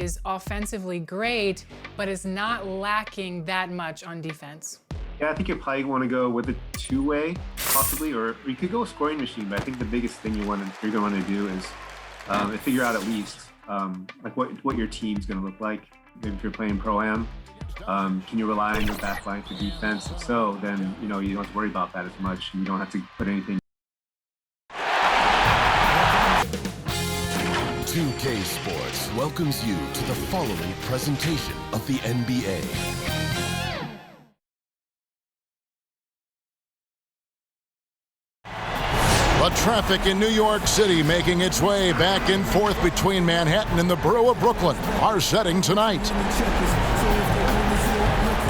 is offensively great, but is not lacking that much on defense. Yeah, I think you probably want to go with a two-way, possibly, or you could go a scoring machine. But I think the biggest thing you're going to want to do is figure out at least like what your team's going to look like. If you're playing pro-am, can you rely on your back line for defense? If so, then you don't have to worry about that as much, and you don't have to put anything. 2K Sports welcomes you to the following presentation of the NBA. The traffic in New York City making its way back and forth between Manhattan and the borough of Brooklyn. Our setting tonight.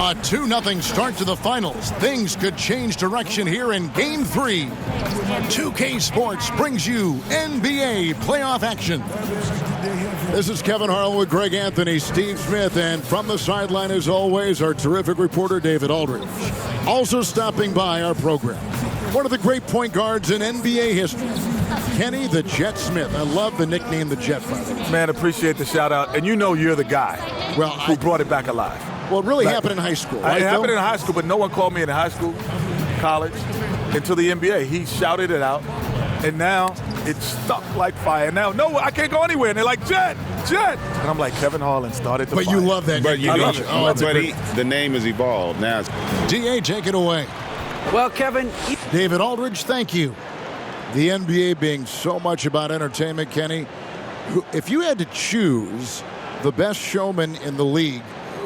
A 2-0 start to the finals. Things could change direction here in Game 3. 2K Sports brings you NBA playoff action. This is Kevin Harlan with Greg Anthony, Steve Smith, and from the sideline, as always, our terrific reporter, David Aldridge. Also stopping by our program, one of the great point guards in NBA history, Kenny the Jet Smith. I love the nickname the Jet, by the way. Man, appreciate the shout out. And you're the guy who brought it back alive. Well, it really happened in high school, right? It happened in high school, but no one called me in high school, college, until the NBA. He shouted it out, and now it's stuck like fire. Now, no, I can't go anywhere. And they're like, Jet. And I'm like, Kevin Harlan started the fire. But you love that. But I love it. The name has evolved. Now DA, take it away. Well, Kevin. David Aldridge, thank you. The NBA being so much about entertainment, Kenny, if you had to choose the best showman in the league,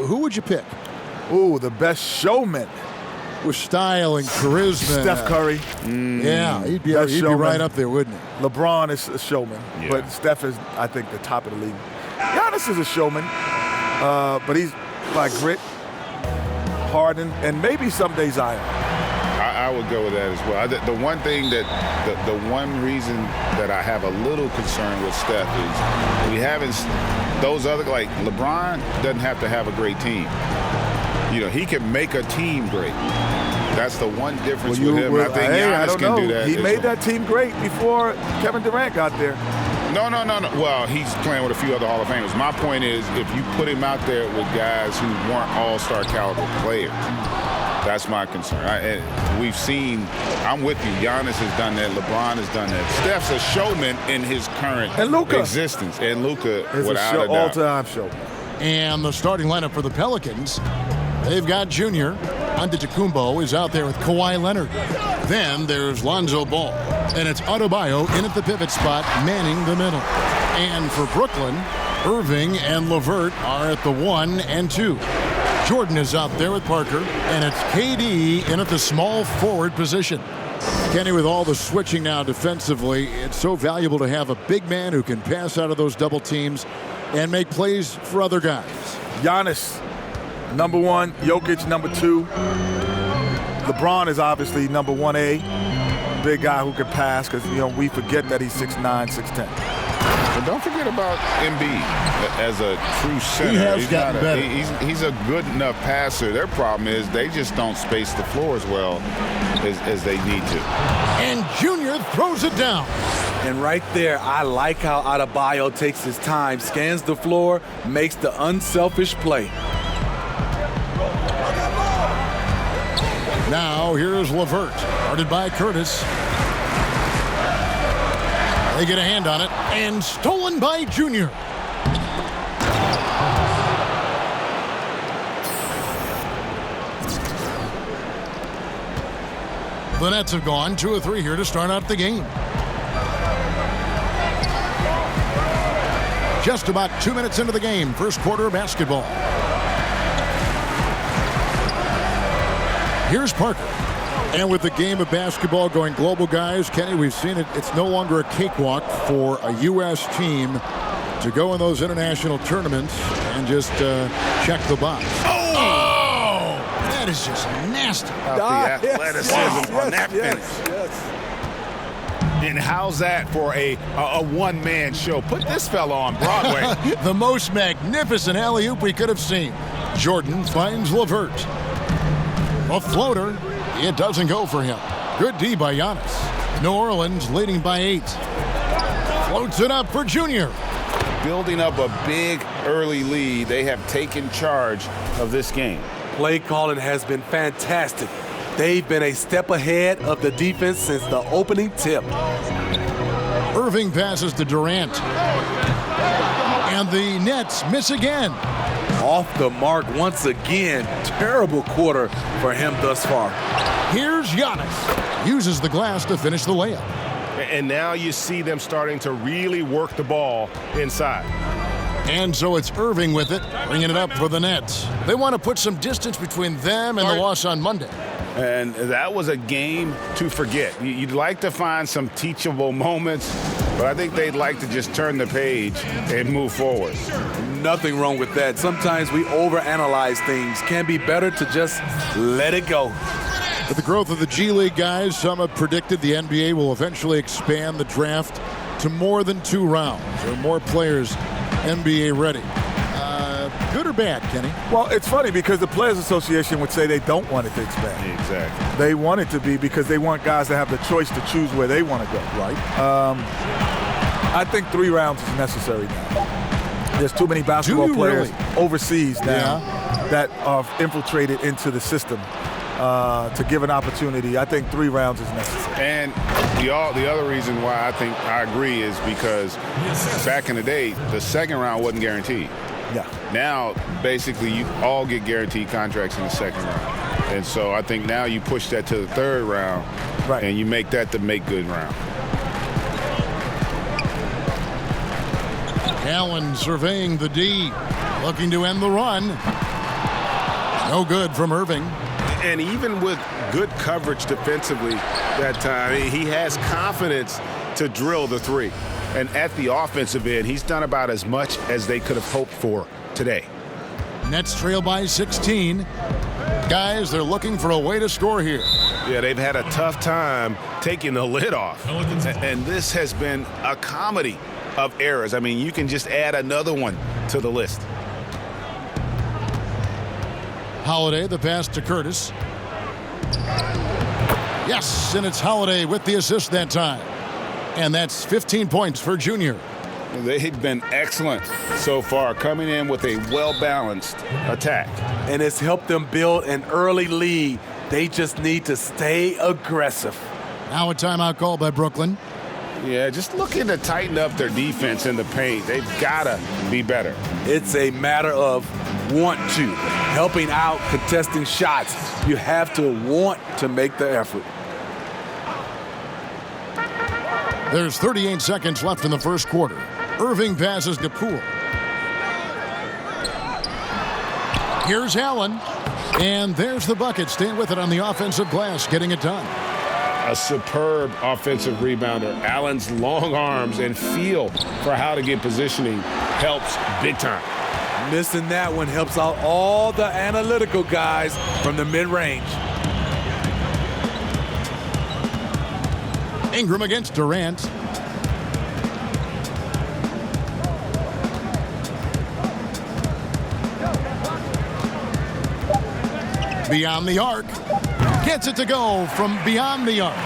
who would you pick? Ooh, the best showman. With style and charisma. Steph Curry. Yeah, he'd be right up there, wouldn't he? LeBron is a showman, but Steph is, I think, the top of the league. Giannis is a showman, but he's by grit, Harden, and maybe someday Zion. I would go with that as well. The one thing the one reason that I have a little concern with Steph is we haven't those other, like LeBron doesn't have to have a great team. He can make a team great. That's the one difference with him. I think Giannis can do that. He made that team great before Kevin Durant got there. No. Well, he's playing with a few other Hall of Famers. My point is, if you put him out there with guys who weren't all-star caliber players, that's my concern. We've seen, I'm with you, Giannis has done that, LeBron has done that. Steph's a showman in his current existence. And Luka, without a doubt. All-time showman. And the starting lineup for the Pelicans, they've got Junior. Antetokounmpo is out there with Kawhi Leonard. Then there's Lonzo Ball. And it's Adebayo in at the pivot spot, manning the middle. And for Brooklyn, Irving and LeVert are at the 1 and 2. Jordan is out there with Parker, and it's KD in at the small forward position. Kenny, with all the switching now defensively, it's so valuable to have a big man who can pass out of those double teams and make plays for other guys. Giannis, number 1. Jokic, number 2. LeBron is obviously number 1A. Big guy who can pass because, we forget that he's 6'9", 6'10". But don't forget about Embiid as a true center. He has gotten better. He's a good enough passer. Their problem is they just don't space the floor as well as they need to. And Junior throws it down. And right there, I like how Adebayo takes his time, scans the floor, makes the unselfish play. Now here's LeVert, guarded by Curtis. They get a hand on it, and stolen by Junior. The Nets have gone 2 of 3 here to start out the game. Just about 2 minutes into the game, first quarter of basketball. Here's Parker. And with the game of basketball going global, guys, Kenny, we've seen it. It's no longer a cakewalk for a U.S. team to go in those international tournaments and just check the box. Oh! That is just nasty. The athleticism on that finish. And how's that for a one-man show? Put this fella on Broadway. The most magnificent alley-oop we could have seen. Jordan finds LeVert. A floater. It doesn't go for him. Good D by Giannis. New Orleans leading by 8. Floats it up for Junior. building up a big early lead. They have taken charge of this game. Play calling has been fantastic. They've been a step ahead of the defense since the opening tip. Irving passes to Durant. And the Nets miss again. Off the mark once again. Terrible quarter for him thus far. Here's Giannis. Uses the glass to finish the layup. And now you see them starting to really work the ball inside. And so it's Irving with it, bringing it up for the Nets. They want to put some distance between them and the loss on Monday. And that was a game to forget. You'd like to find some teachable moments, but I think they'd like to just turn the page and move forward. Nothing wrong with that. Sometimes we overanalyze things. Can be better to just let it go. With the growth of the G League, guys, some have predicted the NBA will eventually expand the draft to more than 2 rounds or more players NBA ready. Good or bad, Kenny? Well, it's funny because the Players Association would say they don't want it to expand. Exactly. They want it to be because they want guys to have the choice to choose where they want to go. Right. I think 3 rounds is necessary now. There's too many basketball players overseas now that are infiltrated into the system to give an opportunity. I think 3 rounds is necessary. And the other reason why I think I agree is because back in the day, the second round wasn't guaranteed. Yeah. Now, basically, you all get guaranteed contracts in the second round. And so I think now you push that to the 3rd round, Right. and you make that the make-good round. Allen surveying the D, looking to end the run. No good from Irving. And even with good coverage defensively that time, he has confidence to drill the 3. And at the offensive end, he's done about as much as they could have hoped for today. Nets trail by 16. Guys, they're looking for a way to score here. Yeah, they've had a tough time taking the lid off. And this has been a comedy of errors. I mean, you can just add another one to the list. Holiday, the pass to Curtis. Yes, and it's Holiday with the assist that time. And that's 15 points for Junior. They've been excellent so far, coming in with a well-balanced attack. And it's helped them build an early lead. They just need to stay aggressive. Now a timeout call by Brooklyn. Yeah, just looking to tighten up their defense in the paint. They've got to be better. It's a matter of want to, helping out, contesting shots. You have to want to make the effort. There's 38 seconds left in the first quarter. Irving passes to Poole. Here's Allen. And there's the bucket. Staying with it on the offensive glass, getting it done. A superb offensive rebounder. Allen's long arms and feel for how to get positioning helps big time. Missing that one helps out all the analytical guys from the mid-range. Ingram against Durant. Beyond the arc. Gets it to go from beyond the arc.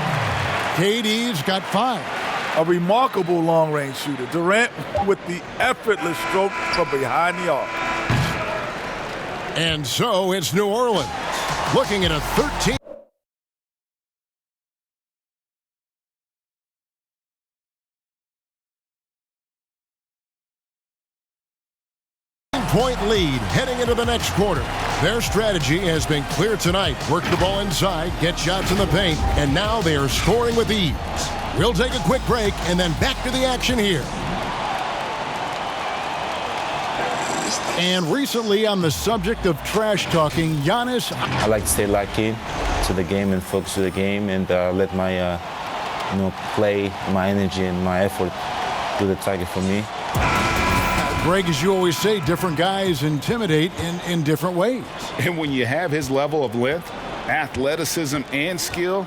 KD's got 5. A remarkable long-range shooter. Durant with the effortless stroke from behind the arc. And so it's New Orleans looking at a 13. Point lead heading into the next quarter. Their strategy has been clear tonight. Work the ball inside, get shots in the paint, and now they are scoring with ease. We'll take a quick break and then back to the action here. And recently, on the subject of trash talking, Giannis. I like to stay locked in to the game and focus to the game and let my play, my energy, and my effort do the target for me. Greg, as you always say, different guys intimidate in different ways. And when you have his level of length, athleticism, and skill,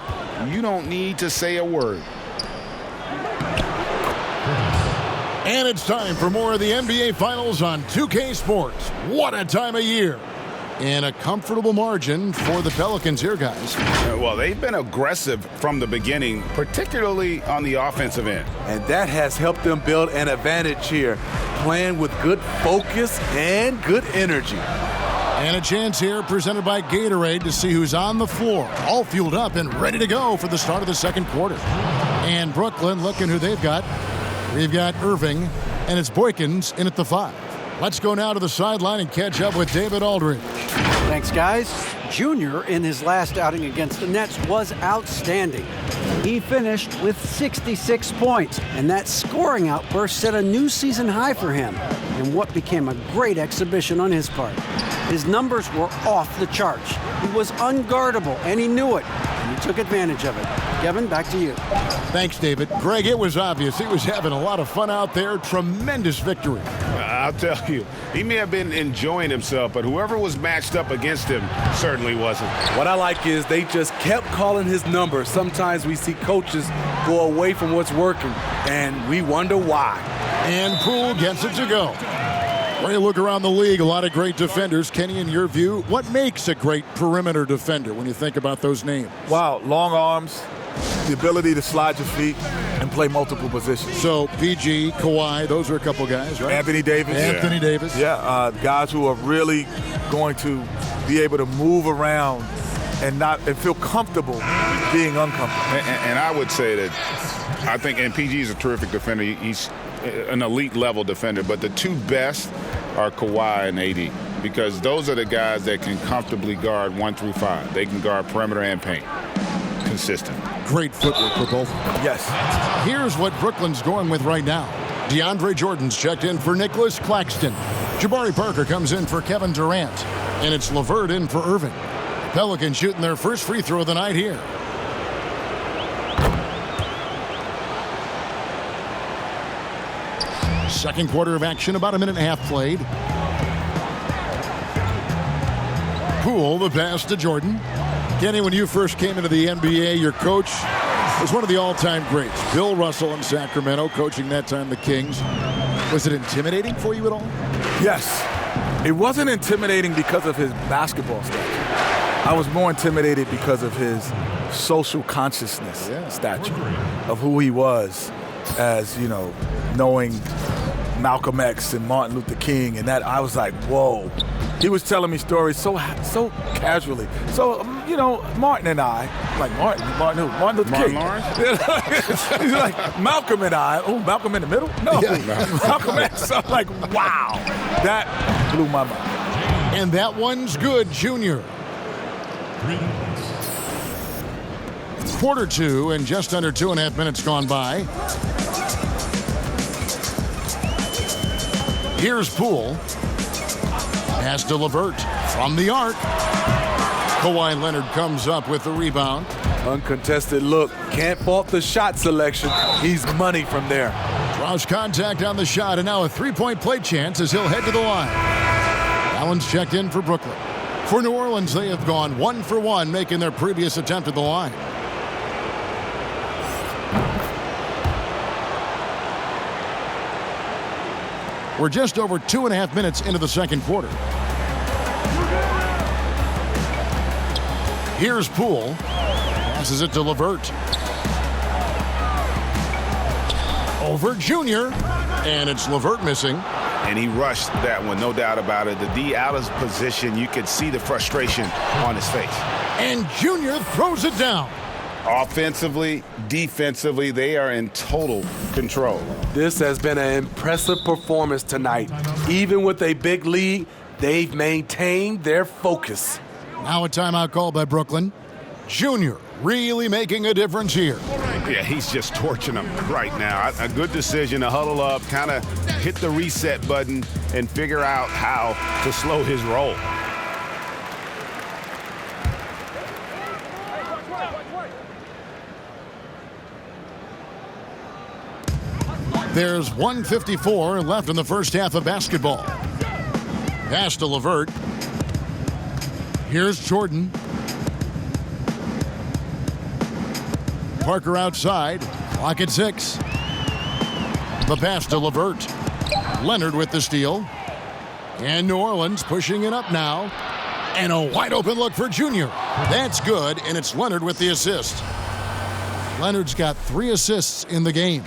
you don't need to say a word. And it's time for more of the NBA Finals on 2K Sports. What a time of year. And a comfortable margin for the Pelicans here, guys. Well, they've been aggressive from the beginning, particularly on the offensive end. And that has helped them build an advantage here. playing with good focus and good energy. And a chance here presented by Gatorade to see who's on the floor, all fueled up and ready to go for the start of the second quarter. And Brooklyn looking who they've got. We've got Irving, and it's Boykins in at the 5. Let's go now to the sideline and catch up with David Aldridge. Thanks, guys. Junior, in his last outing against the Nets, was outstanding. He finished with 66 points, and that scoring outburst set a new season high for him in what became a great exhibition on his part. His numbers were off the charts. He was unguardable, and he knew it, and he took advantage of it. Kevin, back to you. Thanks, David. Greg, it was obvious he was having a lot of fun out there. Tremendous victory. I'll tell you, he may have been enjoying himself, but whoever was matched up against him certainly wasn't. What I like is they just kept calling his number. Sometimes we see coaches go away from what's working, and we wonder why. And Poole gets it to go. When you look around the league, a lot of great defenders. Kenny, in your view, what makes a great perimeter defender when you think about those names? Wow, long arms, the ability to slide your feet and play multiple positions. So PG, Kawhi, those are a couple guys, right? Anthony Davis. Anthony Davis. Yeah, guys who are really going to be able to move around and feel comfortable being uncomfortable. And I would say that I think, and PG is a terrific defender. He's an elite level defender, but the two best are Kawhi and AD, because those are the guys that can comfortably guard 1 through 5. They can guard perimeter and paint. Consistent. Great footwork for both. Yes. Here's what Brooklyn's going with right now. DeAndre Jordan's checked in for Nicholas Claxton. Jabari Parker comes in for Kevin Durant. And it's LeVert in for Irving. Pelicans shooting their first free throw of the night here. Second quarter of action, about a minute and a half played. Poole, the pass to Jordan. Kenny, when you first came into the NBA, your coach was one of the all-time greats. Bill Russell in Sacramento, coaching that time the Kings. Was it intimidating for you at all? Yes. It wasn't intimidating because of his basketball stature. I was more intimidated because of his social consciousness stature, of who he was as, knowing Malcolm X and Martin Luther King, and that I was like, whoa. He was telling me stories so casually. So, Martin and I, like Martin who? Martin Luther King. Lawrence? He's like, Malcolm and I. Oh, Malcolm in the middle? No. Malcolm X. I'm like, wow. That blew my mind. And that one's good, Junior. Quarter 2 and just under 2.5 minutes gone by. Here's Poole. Pass to LeVert from the arc. Kawhi Leonard comes up with the rebound. Uncontested look. Can't fault the shot selection. He's money from there. Draws contact on the shot, and now a three-point play chance as he'll head to the line. Allen's checked in for Brooklyn. For New Orleans, they have gone 1 for 1, making their previous attempt at the line. We're just over 2.5 minutes into the second quarter. Here's Poole. Passes it to LeVert. Over Junior. And it's LeVert missing. And he rushed that one, no doubt about it. The D out of position, you could see the frustration on his face. And Junior throws it down. Offensively, defensively, they are in total control. This has been an impressive performance tonight. Even with a big lead, they've maintained their focus. Now a timeout call by Brooklyn. Junior really making a difference here. Yeah, he's just torching them right now. A good decision to huddle up, kind of hit the reset button, and figure out how to slow his roll. There's 1:54 left in the first half of basketball. Pass to LeVert. Here's Jordan. Parker outside. Clock at 6. The pass to LeVert. Leonard with the steal. And New Orleans pushing it up now. And a wide open look for Junior. That's good, and it's Leonard with the assist. Leonard's got 3 assists in the game.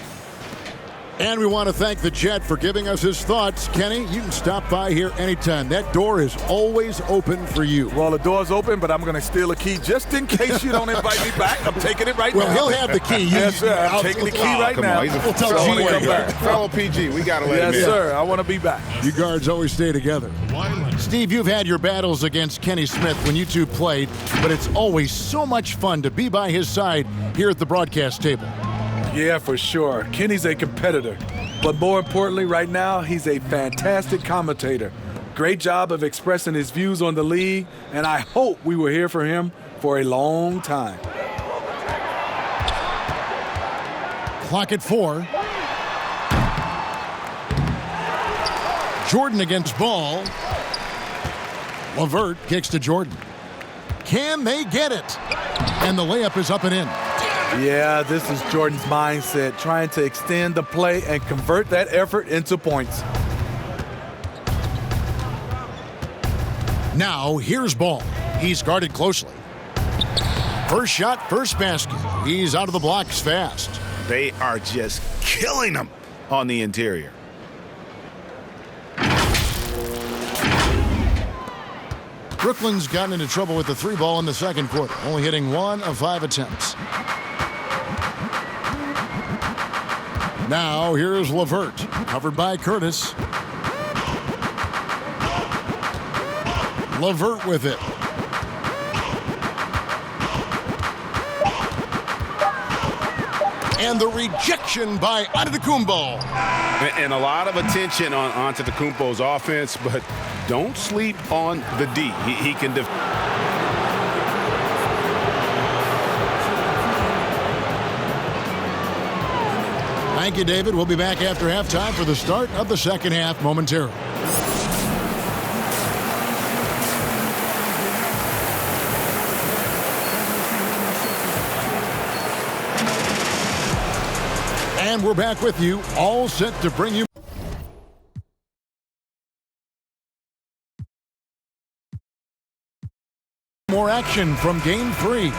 And we want to thank the Jet for giving us his thoughts. Kenny, you can stop by here anytime. That door is always open for you. Well, the door's open, but I'm going to steal a key just in case you don't invite me back. I'm taking it right now. Well, he'll have the key. Yes, sir. I'm taking the key right now. We'll tell So G come back. Fellow PG, we got to let him in. Yes, sir. I want to be back. You guards always stay together. Steve, you've had your battles against Kenny Smith when you two played, but it's always so much fun to be by his side here at the broadcast table. Yeah, for sure. Kenny's a competitor. But more importantly, right now, he's a fantastic commentator. Great job of expressing his views on the league, and I hope we will hear from him for a long time. Clock at 4. Jordan against Ball. LeVert kicks to Jordan. Can they get it? And the layup is up and in. Yeah, this is Jordan's mindset, trying to extend the play and convert that effort into points. Now, here's Ball. He's guarded closely. First shot, first basket. He's out of the blocks fast. They are just killing them on the interior. Brooklyn's gotten into trouble with the 3 ball in the second quarter, only hitting 1 of 5 attempts. Now, here's LeVert, covered by Curtis. LeVert with it. And the rejection by Antetokounmpo. And a lot of attention on Antetokounmpo's offense, but don't sleep on the D. He can Thank you, David. We'll be back after halftime for the start of the second half momentarily. And we're back with you, all set to bring you more action from Game 3.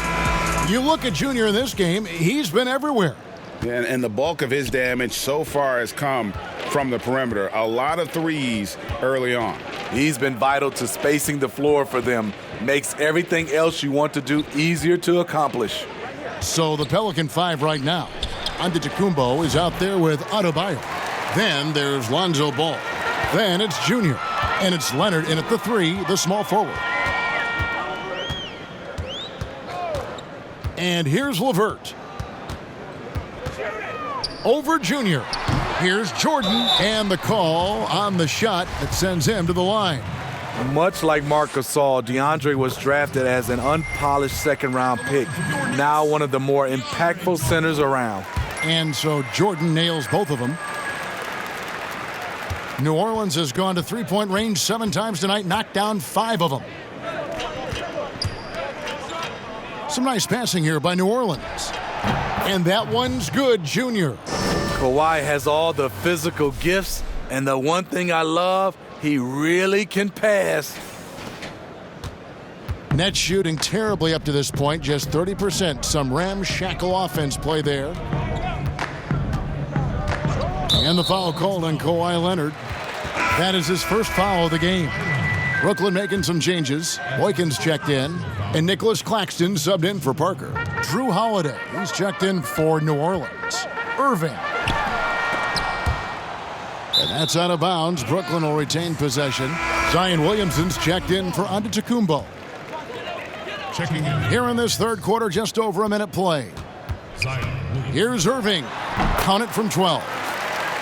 You look at Junior in this game, he's been everywhere. And the bulk of his damage so far has come from the perimeter. A lot of threes early on. He's been vital to spacing the floor for them. Makes everything else you want to do easier to accomplish. So the Pelican 5 right now. Antetokounmpo is out there with Adebayo. Then there's Lonzo Ball. Then it's Junior. And it's Leonard in at the 3, the small forward. And here's LeVert. Over Junior. Here's Jordan, and the call on the shot that sends him to the line. Much like Marc Gasol, DeAndre was drafted as an unpolished second-round pick. Now one of the more impactful centers around. And so Jordan nails both of them. New Orleans has gone to three-point range 7 times tonight, knocked down 5 of them. Some nice passing here by New Orleans. And that one's good, Junior. Kawhi has all the physical gifts, and the one thing I love, he really can pass. Nets shooting terribly up to this point, just 30%. Some ramshackle offense play there. And the foul called on Kawhi Leonard. That is his first foul of the game. Brooklyn making some changes. Boykins checked in, and Nicholas Claxton subbed in for Parker. Drew Holiday, he's checked in for New Orleans. Irving. And that's out of bounds. Brooklyn will retain possession. Zion Williamson's checked in for Antetokounmpo. Checking in. Here in this third quarter, just over a minute play. Here's Irving. Count it from 12.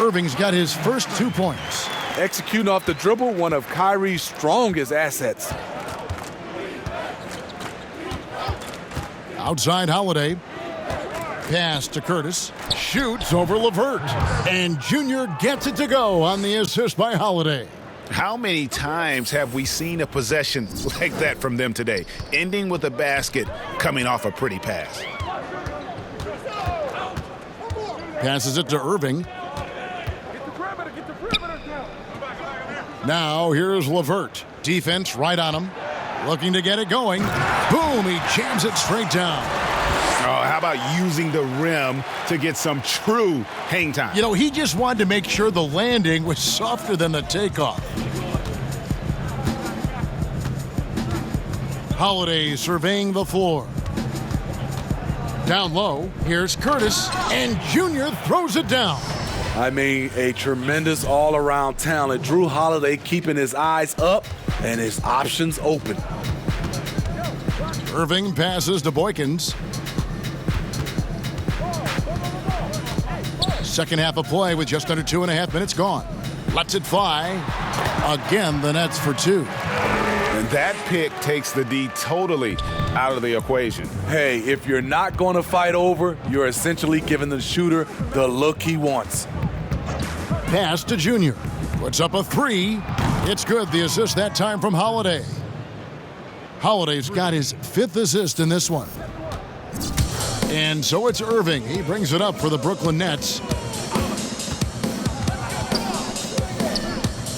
Irving's got his first 2 points. Executing off the dribble, one of Kyrie's strongest assets. Outside Holiday. Pass to Curtis. Shoots over LeVert. And Junior gets it to go on the assist by Holiday. How many times have we seen a possession like that from them today, ending with a basket coming off a pretty pass? Passes it to Irving. Now here's LeVert. Defense right on him. Looking to get it going. Boom, he jams it straight down. how about using the rim to get some true hang time? You know, he just wanted to make sure the landing was softer than the takeoff. Holiday surveying the floor. Down low, here's Curtis, and Junior throws it down. I mean, a tremendous all-around talent. Drew Holiday keeping his eyes up and his options open. Irving passes to Boykins. Second half of play with just under 2.5 minutes gone. Lets it fly. Again, the Nets for 2. And that pick takes the D totally out of the equation. Hey, if you're not going to fight over, you're essentially giving the shooter the look he wants. Pass to Junior. Puts up a 3. It's good. The assist that time from Holiday. Holiday's got his 5th assist in this one. And so it's Irving. He brings it up for the Brooklyn Nets.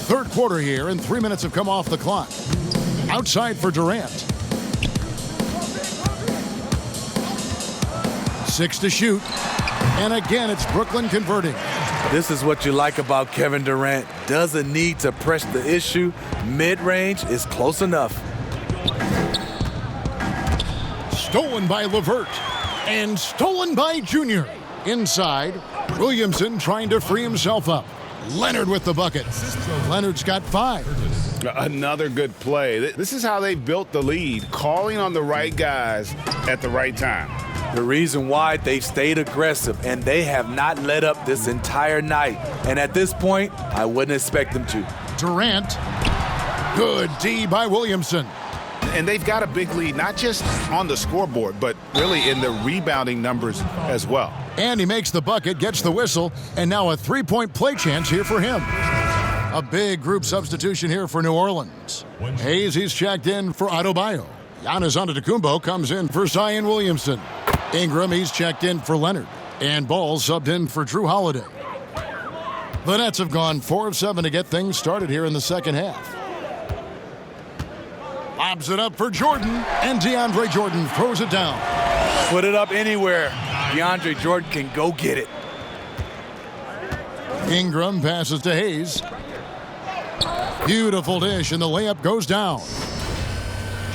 Third quarter here, and 3 minutes have come off the clock. Outside for Durant. 6 to shoot. And again, it's Brooklyn converting. This is what you like about Kevin Durant. Doesn't need to press the issue. Mid-range is close enough. Stolen by LeVert. And stolen by Junior. Inside, Williamson trying to free himself up. Leonard with the bucket. Leonard's got 5. Another good play. This is how they built the lead, calling on the right guys at the right time. The reason why they've stayed aggressive, and they have not let up this entire night. And at this point, I wouldn't expect them to. Durant. Good D by Williamson. And they've got a big lead, not just on the scoreboard, but really in the rebounding numbers as well. And he makes the bucket, gets the whistle, and now a 3-point play chance here for him. A big group substitution here for New Orleans. Hayes, he's checked in for Adebayo. Giannis Antetokounmpo comes in for Zion Williamson. Ingram, he's checked in for Leonard. And Ball subbed in for Drew Holiday. The Nets have gone 4 of 7 to get things started here in the second half. Lobs it up for Jordan, and DeAndre Jordan throws it down. Put it up anywhere. DeAndre Jordan can go get it. Ingram passes to Hayes. Beautiful dish, and the layup goes down.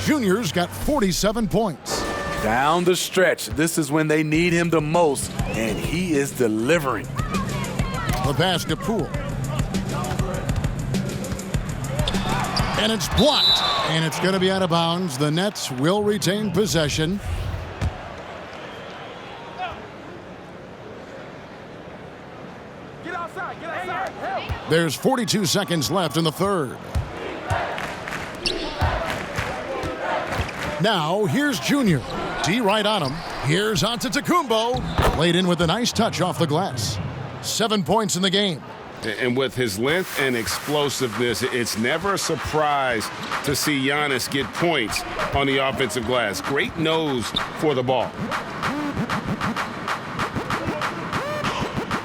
Junior's got 47 points. Down the stretch, this is when they need him the most, and he is delivering. The pass to Poole. And it's blocked, and it's going to be out of bounds. The Nets will retain possession. Get outside, help. There's 42 seconds left in the third. Now, here's Junior. D right on him. Here's Antetokounmpo. Laid in with a nice touch off the glass. 7 points in the game. And with his length and explosiveness, it's never a surprise to see Giannis get points on the offensive glass. Great nose for the ball.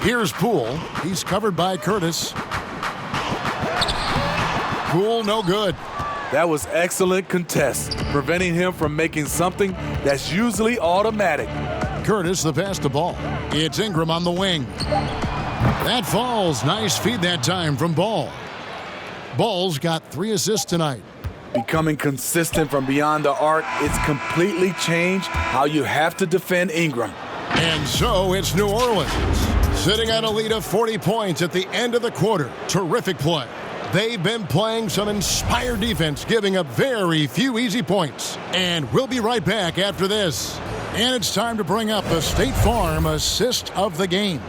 Here's Poole. He's covered by Curtis. Poole, no good. That was excellent contest, preventing him from making something that's usually automatic. Curtis, the pass to Ball. It's Ingram on the wing. That falls. Nice feed that time from Ball. Ball's got 3 assists tonight. Becoming consistent from beyond the arc, it's completely changed how you have to defend Ingram. And so it's New Orleans, sitting at a lead of 40 points at the end of the quarter. Terrific play. They've been playing some inspired defense, giving up very few easy points. And we'll be right back after this. And it's time to bring up the State Farm assist of the game.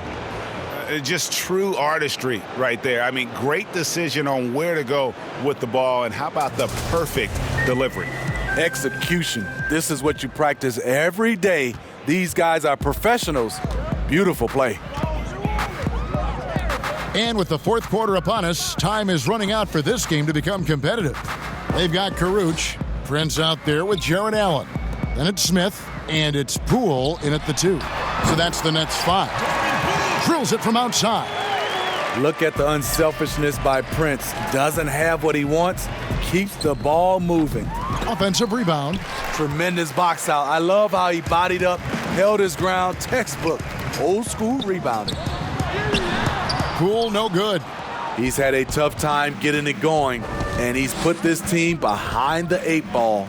Just true artistry right there. I mean, great decision on where to go with the ball, and how about the perfect delivery? Execution. This is what you practice every day. These guys are professionals. Beautiful play. And with the fourth quarter upon us, time is running out for this game to become competitive. They've got Karuch, Prince out there with Jared Allen. Then it's Smith, and it's Poole in at the 2. So that's the Nets 5. Drills it from outside. Look at the unselfishness by Prince. Doesn't have what he wants, keeps the ball moving. Offensive rebound. Tremendous box out. I love how he bodied up, held his ground. Textbook, old school rebounding. Cool, no good. He's had a tough time getting it going, and he's put this team behind the 8 ball.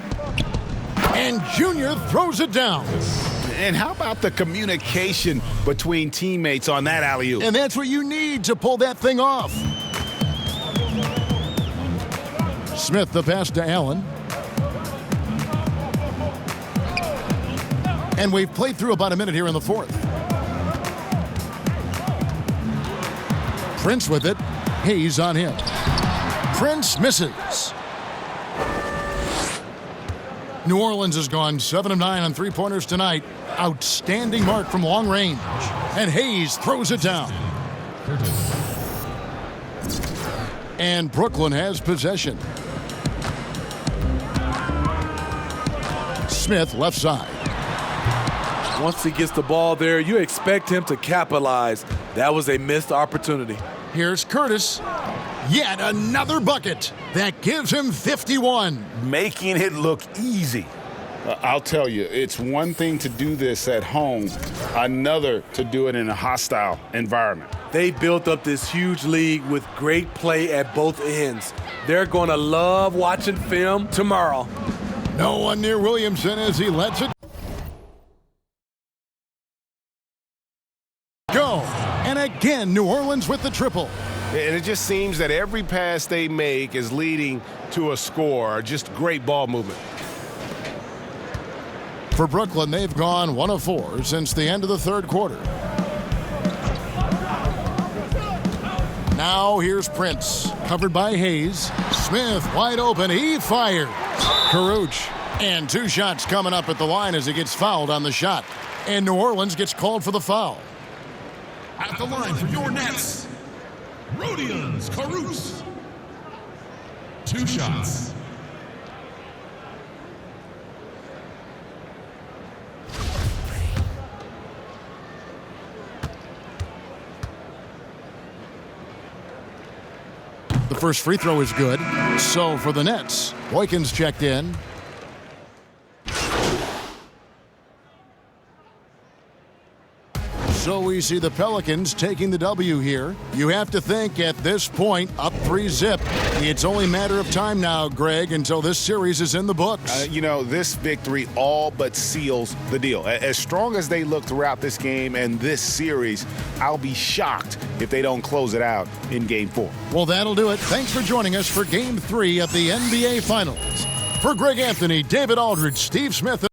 And Junior throws it down. And how about the communication between teammates on that alley-oop? And that's what you need to pull that thing off. Smith the pass to Allen. And we've played through about a minute here in the fourth. Prince with it. Hayes on him. Prince misses. New Orleans has gone 7 of 9 on three-pointers tonight. Outstanding mark from long range. And Hayes throws it down. And Brooklyn has possession. Smith left side. Once he gets the ball there, you expect him to capitalize. That was a missed opportunity. Here's Curtis. Yet another bucket. That gives him 51. Making it look easy. I'll tell you, it's one thing to do this at home, another to do it in a hostile environment. They built up this huge league with great play at both ends. They're going to love watching film tomorrow. No one near Williamson as he lets it go. And again, New Orleans with the triple. And it just seems that every pass they make is leading to a score. Just great ball movement. For Brooklyn, they've gone 1 of 4 since the end of the third quarter. Now here's Prince, covered by Hayes. Smith wide open, he fires. Caruch, and 2 shots coming up at the line as he gets fouled on the shot. And New Orleans gets called for the foul. At the line for your Nets, Rodions Caruth. 2 shots. The first free throw is good. So for the Nets, Boykins checked in. So we see the Pelicans taking the W here. You have to think at this point, up 3-zip. It's only a matter of time now, Greg, until this series is in the books. This victory all but seals the deal. As strong as they look throughout this game and this series, I'll be shocked if they don't close it out in Game 4. Well, that'll do it. Thanks for joining us for Game 3 of the NBA Finals. For Greg Anthony, David Aldridge, Steve Smith,